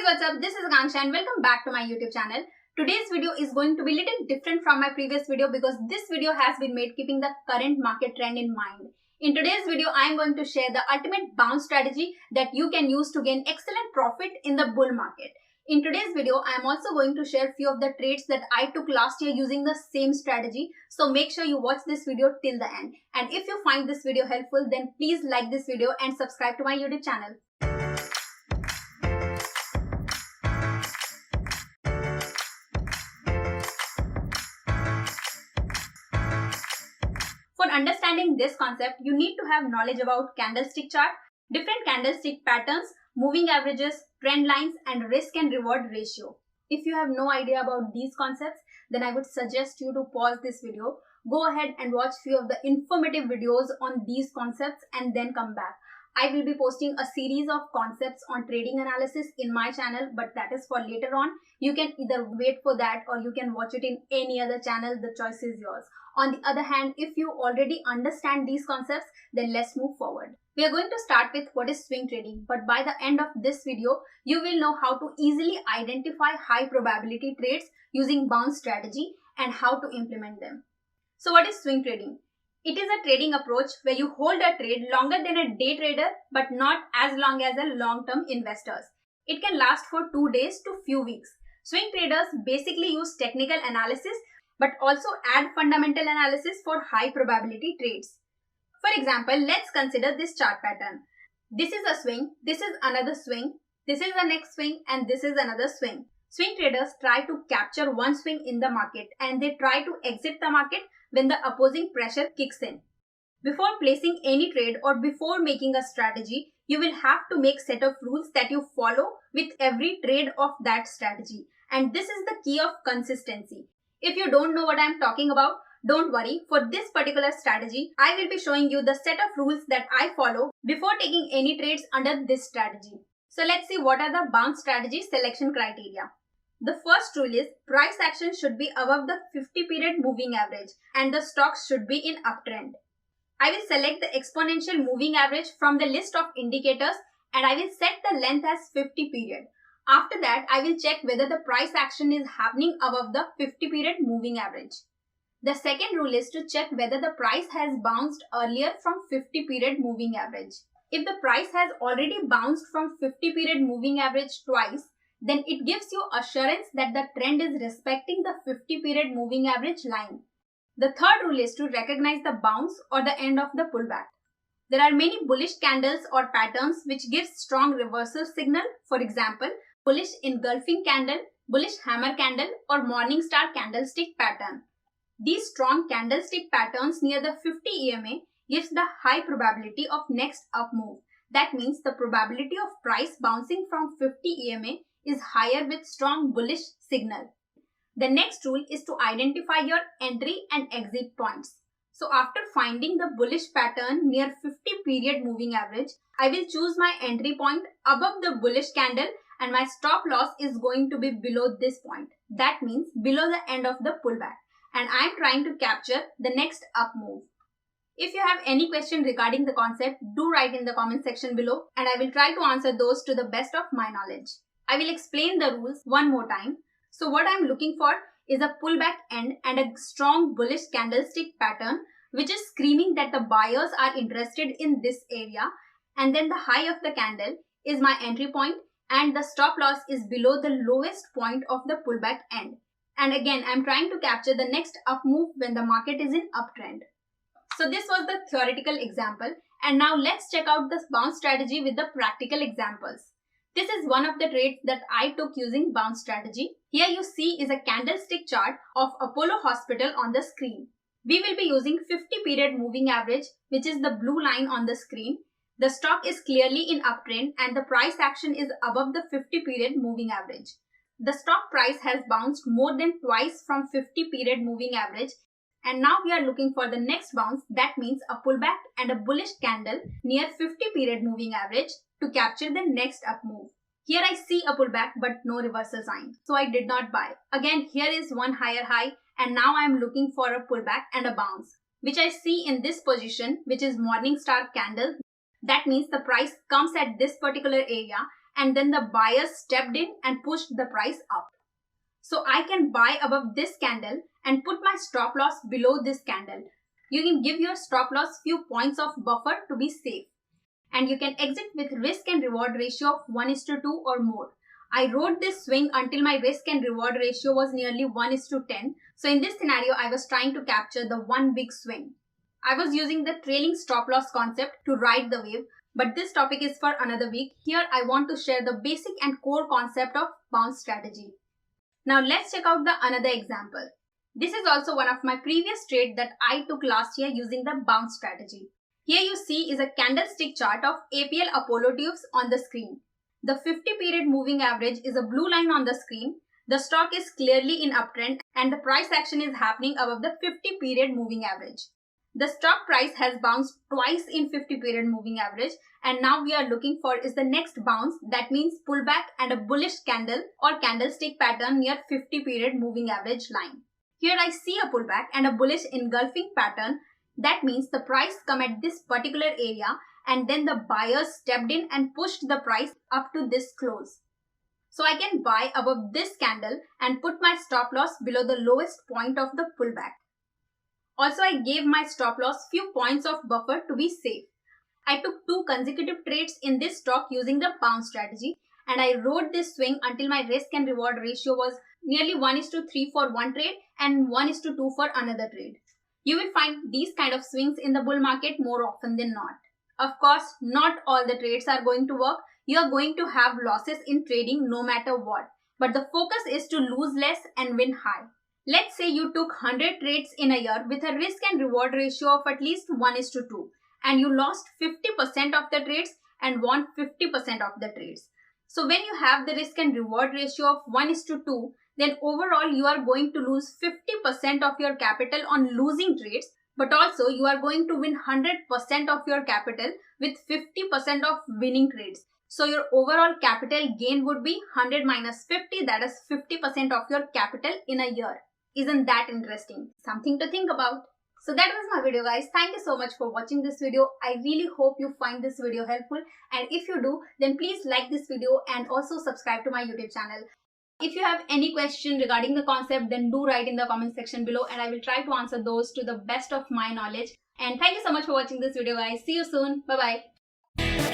what's up? This is Akanksha and welcome back to my YouTube channel. Today's video is going to be a little different from my previous video because this video has been made keeping the current market trend in mind. In today's video, I am going to share the ultimate bounce strategy that you can use to gain excellent profit in the bull market. In today's video, I am also going to share a few of the trades that I took last year using the same strategy. So make sure you watch this video till the end. And if you find this video helpful, then please like this video and subscribe to my YouTube channel. For understanding this concept, you need to have knowledge about candlestick chart, different candlestick patterns, moving averages, trend lines, and risk and reward ratio. If you have no idea about these concepts, then I would suggest you to pause this video, go ahead and watch few of the informative videos on these concepts and then come back. I will be posting a series of concepts on trading analysis in my channel, but that is for later on. You can either wait for that or you can watch it in any other channel. The choice is yours. On the other hand, if you already understand these concepts, then let's move forward. We are going to start with what is swing trading, but by the end of this video, you will know how to easily identify high probability trades using bounce strategy and how to implement them. So what is swing trading? It is a trading approach where you hold a trade longer than a day trader, but not as long as a long-term investors. It can last for 2 days to few weeks. Swing traders basically use technical analysis, but also add fundamental analysis for high probability trades. For example, let's consider this chart pattern. This is a swing, this is another swing, this is the next swing, and this is another swing. Swing traders try to capture one swing in the market and they try to exit the market when the opposing pressure kicks in. Before placing any trade or before making a strategy, you will have to make set of rules that you follow with every trade of that strategy. And this is the key of consistency. If you don't know what I am talking about, don't worry. For this particular strategy, I will be showing you the set of rules that I follow before taking any trades under this strategy. So let's see what are the bounce strategy selection criteria. The first rule is price action should be above the 50-period moving average and the stocks should be in uptrend. I will select the exponential moving average from the list of indicators and I will set the length as 50 period. After that, I will check whether the price action is happening above the 50-period moving average. The second rule is to check whether the price has bounced earlier from 50-period moving average. If the price has already bounced from 50-period moving average twice, then it gives you assurance that the trend is respecting the 50-period moving average line. The third rule is to recognize the bounce or the end of the pullback. There are many bullish candles or patterns which give strong reversal signal. For example, bullish engulfing candle, bullish hammer candle, or morning star candlestick pattern. These strong candlestick patterns near the 50 EMA gives the high probability of next up move. That means the probability of price bouncing from 50 EMA is higher with strong bullish signal. The next rule is to identify your entry and exit points. So after finding the bullish pattern near 50 period moving average, I will choose my entry point above the bullish candle and my stop loss is going to be below this point. That means below the end of the pullback. And I am trying to capture the next up move. If you have any question regarding the concept, do write in the comment section below and I will try to answer those to the best of my knowledge. I will explain the rules one more time. So what I am looking for is a pullback end and a strong bullish candlestick pattern which is screaming that the buyers are interested in this area, and then the high of the candle is my entry point and the stop loss is below the lowest point of the pullback end. And again, I am trying to capture the next up move when the market is in uptrend. So this was the theoretical example, and now let's check out this bounce strategy with the practical examples. This is one of the trades that I took using bounce strategy. Here you see is a candlestick chart of Apollo Hospital on the screen. We will be using 50-period moving average, which is the blue line on the screen. The stock is clearly in uptrend and the price action is above the 50-period moving average. The stock price has bounced more than twice from 50-period moving average, and now we are looking for the next bounce. That means a pullback and a bullish candle near 50-period moving average to capture the next up move. Here I see a pullback but no reversal sign, so I did not buy. Again, here is one higher high and now I am looking for a pullback and a bounce, which I see in this position, which is morning star candle. That means the price comes at this particular area and then the buyers stepped in and pushed the price up. So I can buy above this candle and put my stop loss below this candle. You can give your stop loss few points of buffer to be safe. And you can exit with risk and reward ratio of 1:2 or more. I rode this swing until my risk and reward ratio was nearly 1:10. So in this scenario, I was trying to capture the one big swing. I was using the trailing stop loss concept to ride the wave, but this topic is for another week. Here I want to share the basic and core concept of bounce strategy. Now let's check out the another example. This is also one of my previous trade that I took last year using the bounce strategy. Here you see is a candlestick chart of APL Apollo tubes on the screen. The 50 period moving average is a blue line on the screen. The stock is clearly in uptrend and the price action is happening above the 50 period moving average. The stock price has bounced twice in 50 period moving average, and now we are looking for is the next bounce, that means pullback and a bullish candle or candlestick pattern near 50 period moving average line. Here I see a pullback and a bullish engulfing pattern. That means the price come at this particular area and then the buyers stepped in and pushed the price up to this close. So I can buy above this candle and put my stop loss below the lowest point of the pullback. Also, I gave my stop loss few points of buffer to be safe. I took 2 consecutive trades in this stock using the bounce strategy, and I rode this swing until my risk and reward ratio was nearly 1:3 for one trade and 1:2 for another trade. You will find these kind of swings in the bull market more often than not. Of course, not all the trades are going to work. You are going to have losses in trading no matter what. But the focus is to lose less and win high. Let's say you took 100 trades in a year with a risk and reward ratio of at least 1:2 and you lost 50% of the trades and won 50% of the trades. So when you have the risk and reward ratio of 1:2, then overall you are going to lose 50% of your capital on losing trades, but also you are going to win 100% of your capital with 50% of winning trades. So your overall capital gain would be 100 minus 50, that is 50% of your capital in a year. Isn't that interesting? Something to think about. So that was my video, guys. Thank you so much for watching this video. I really hope you find this video helpful, and if you do, then please like this video and also subscribe to my YouTube channel. If you have any question regarding the concept, then do write in the comment section below and I will try to answer those to the best of my knowledge. And thank you so much for watching this video, guys. See you soon. Bye bye.